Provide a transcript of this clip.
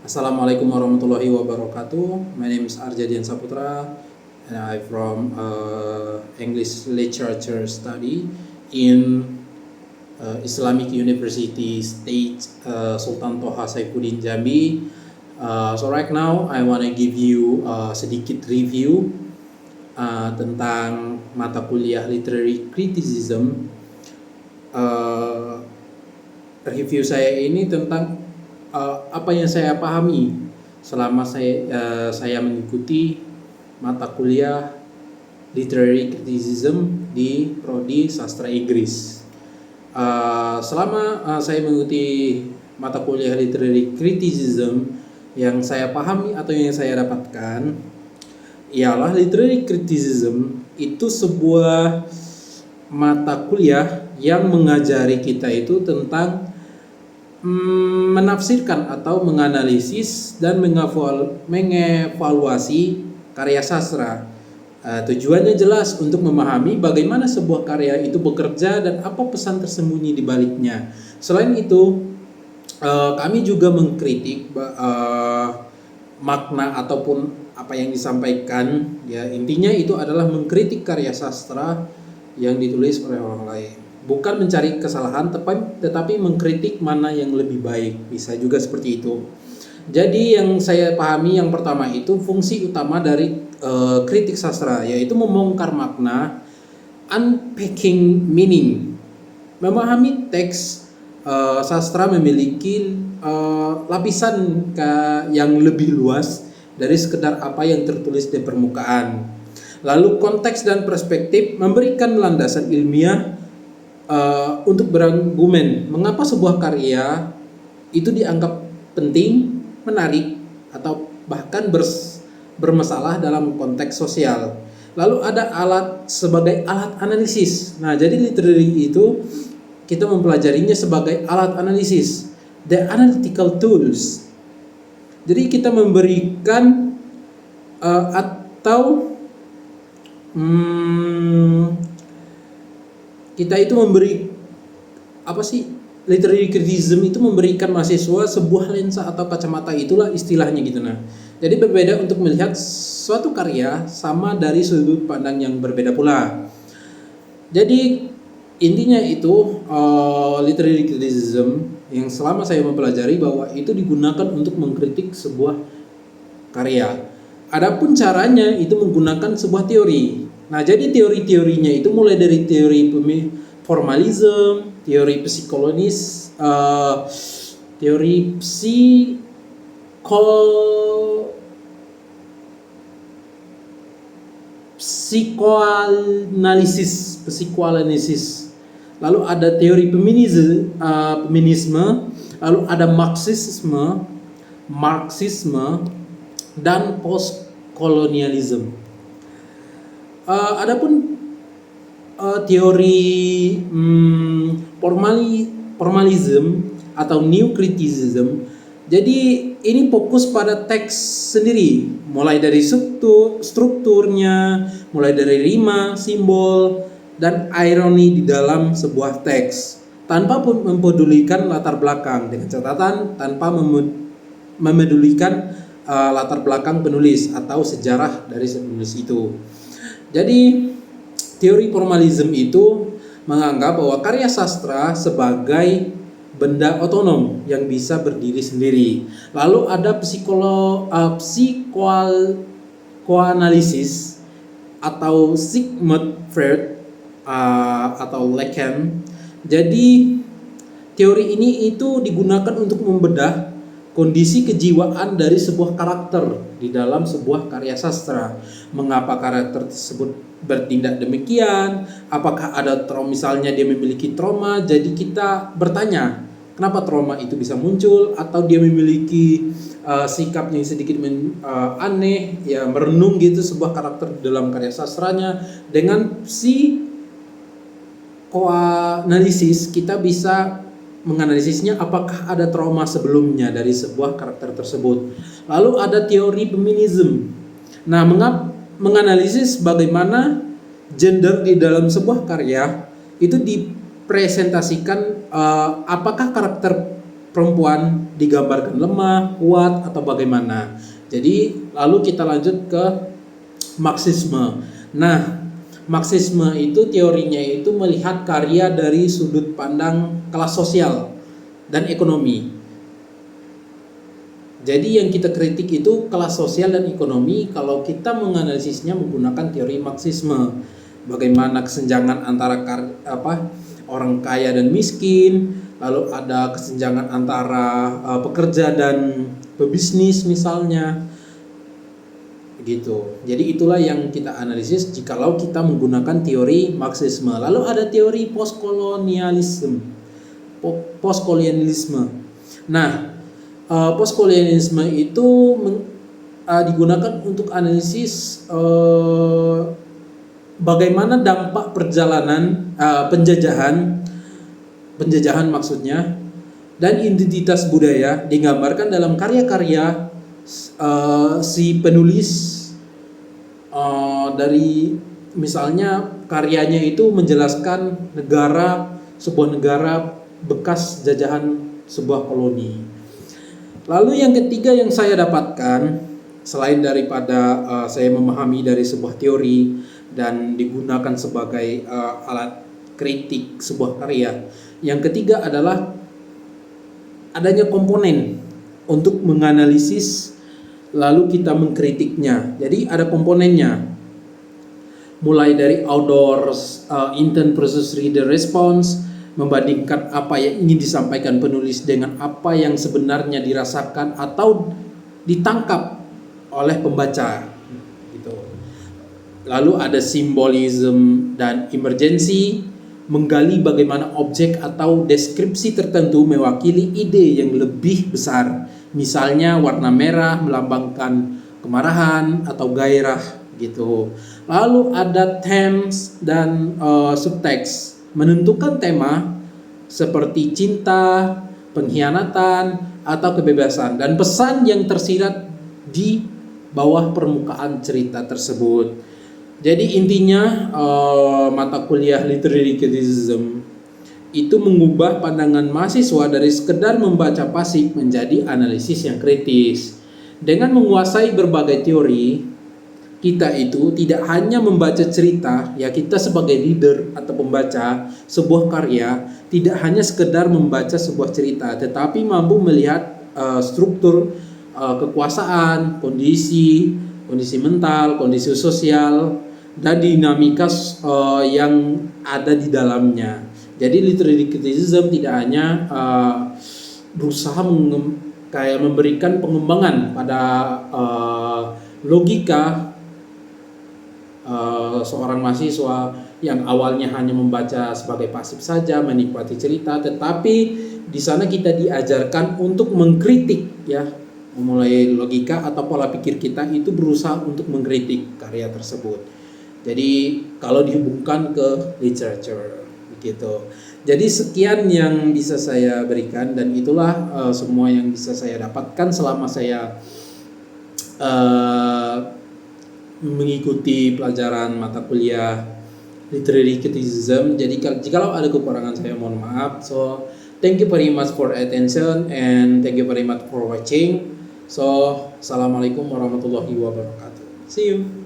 Assalamualaikum warahmatullahi wabarakatuh. My name is Arjadian Saputra, and I'm from English Literature Study in Islamic University State Sultan Toha Saifuddin Jambi. So right now I want to give you sedikit review tentang mata kuliah Literary Criticism. Review saya ini tentang apa yang saya pahami selama saya mengikuti mata kuliah Literary Criticism di Prodi Sastra Inggris. Selama saya mengikuti mata kuliah Literary Criticism, yang saya pahami atau yang saya dapatkan ialah Literary Criticism itu sebuah mata kuliah yang mengajari kita itu tentang menafsirkan atau menganalisis dan mengevaluasi karya sastra. Tujuannya jelas untuk memahami bagaimana sebuah karya itu bekerja dan apa pesan tersembunyi di baliknya. Selain itu, kami juga mengkritik makna ataupun apa yang disampaikan. Ya, intinya itu adalah mengkritik karya sastra yang ditulis oleh orang lain. Bukan mencari kesalahan, tetapi mengkritik mana yang lebih baik. Bisa juga seperti itu. Jadi yang saya pahami yang pertama itu fungsi utama dari kritik sastra, yaitu membongkar makna, unpacking meaning. Memahami teks sastra memiliki lapisan yang lebih luas dari sekedar apa yang tertulis di permukaan. Lalu konteks dan perspektif memberikan landasan ilmiah untuk berargumen mengapa sebuah karya itu dianggap penting, menarik, atau bahkan bermasalah dalam konteks sosial. Lalu ada sebagai alat analisis. Nah, jadi literary itu kita mempelajarinya sebagai alat analisis, the analytical tools. Jadi kita memberikan kita itu memberi literary criticism itu memberikan mahasiswa sebuah lensa atau kacamata, itulah istilahnya gitu. Nah, jadi berbeda untuk melihat suatu karya sama dari sudut pandang yang berbeda pula. Jadi intinya itu literary criticism yang selama saya mempelajari bahwa itu digunakan untuk mengkritik sebuah karya. Adapun caranya itu menggunakan sebuah teori. Nah, jadi teori-teorinya itu mulai dari teori formalism, teori psikolonis, teori psikoanalisis. Lalu ada teori feminisme, lalu ada marxisme dan postkolonialisme. Adapun teori formalism atau new criticism, jadi ini fokus pada teks sendiri, mulai dari strukturnya, mulai dari rima, simbol, dan ironi di dalam sebuah teks, tanpa mempedulikan latar belakang, dengan catatan tanpa memedulikan latar belakang penulis atau sejarah dari penulis itu. Jadi teori formalism itu menganggap bahwa karya sastra sebagai benda otonom yang bisa berdiri sendiri. Lalu ada psikoanalisis atau Sigmund Freud atau Lacan. Jadi teori ini itu digunakan untuk membedah kondisi kejiwaan dari sebuah karakter di dalam sebuah karya sastra. Mengapa karakter tersebut bertindak demikian? Apakah ada trauma, misalnya dia memiliki trauma, jadi kita bertanya, kenapa trauma itu bisa muncul? Atau dia memiliki sikap yang sedikit aneh, ya merenung gitu sebuah karakter dalam karya sastranya. Dengan psikoanalisis kita bisa menganalisisnya, apakah ada trauma sebelumnya dari sebuah karakter tersebut. Lalu ada teori feminism. Nah, menganalisis bagaimana gender di dalam sebuah karya itu dipresentasikan, apakah karakter perempuan digambarkan lemah, kuat, atau bagaimana. Jadi lalu kita lanjut ke Marxisme. Nah, Marxisme itu teorinya itu melihat karya dari sudut pandang kelas sosial dan ekonomi. Jadi yang kita kritik itu kelas sosial dan ekonomi kalau kita menganalisisnya menggunakan teori Marxisme. Bagaimana kesenjangan antara orang kaya dan miskin, lalu ada kesenjangan antara pekerja dan pebisnis misalnya. Gitu. Jadi itulah yang kita analisis jikalau kita menggunakan teori Marxisme. Lalu ada teori postkolonialisme. Nah, postkolonialisme itu digunakan untuk analisis bagaimana dampak perjalanan penjajahan maksudnya dan identitas budaya digambarkan dalam karya-karya si penulis dari misalnya karyanya itu menjelaskan sebuah negara bekas jajahan sebuah koloni. Lalu yang ketiga yang saya dapatkan selain daripada saya memahami dari sebuah teori dan digunakan sebagai alat kritik sebuah karya, yang ketiga adalah adanya komponen untuk menganalisis lalu kita mengkritiknya. Jadi ada komponennya, mulai dari outdoor, intent versus reader response, membandingkan apa yang ingin disampaikan penulis dengan apa yang sebenarnya dirasakan atau ditangkap oleh pembaca gitu. Lalu ada simbolisme dan emergency, menggali bagaimana objek atau deskripsi tertentu mewakili ide yang lebih besar. Misalnya warna merah melambangkan kemarahan atau gairah gitu. Lalu ada themes dan subtext, menentukan tema seperti cinta, pengkhianatan, atau kebebasan dan pesan yang tersirat di bawah permukaan cerita tersebut. Jadi intinya mata kuliah literary criticism itu mengubah pandangan mahasiswa dari sekedar membaca pasif menjadi analisis yang kritis. Dengan menguasai berbagai teori, kita itu tidak hanya membaca cerita, ya kita sebagai reader atau pembaca sebuah karya tidak hanya sekedar membaca sebuah cerita, tetapi mampu melihat struktur kekuasaan, kondisi mental, kondisi sosial, dan dinamika yang ada di dalamnya. Jadi literary criticism tidak hanya berusaha memberikan pengembangan pada logika seorang mahasiswa yang awalnya hanya membaca sebagai pasif saja, menikmati cerita, tetapi di sana kita diajarkan untuk mengkritik, ya, memulai logika atau pola pikir kita itu berusaha untuk mengkritik karya tersebut. Jadi kalau dihubungkan ke literature gitu. Jadi sekian yang bisa saya berikan dan itulah semua yang bisa saya dapatkan selama saya mengikuti pelajaran mata kuliah literary criticism. Jadi jikalau ada kekurangan saya mohon maaf. So thank you very much for attention and thank you very much for watching. So assalamualaikum warahmatullahi wabarakatuh. See you.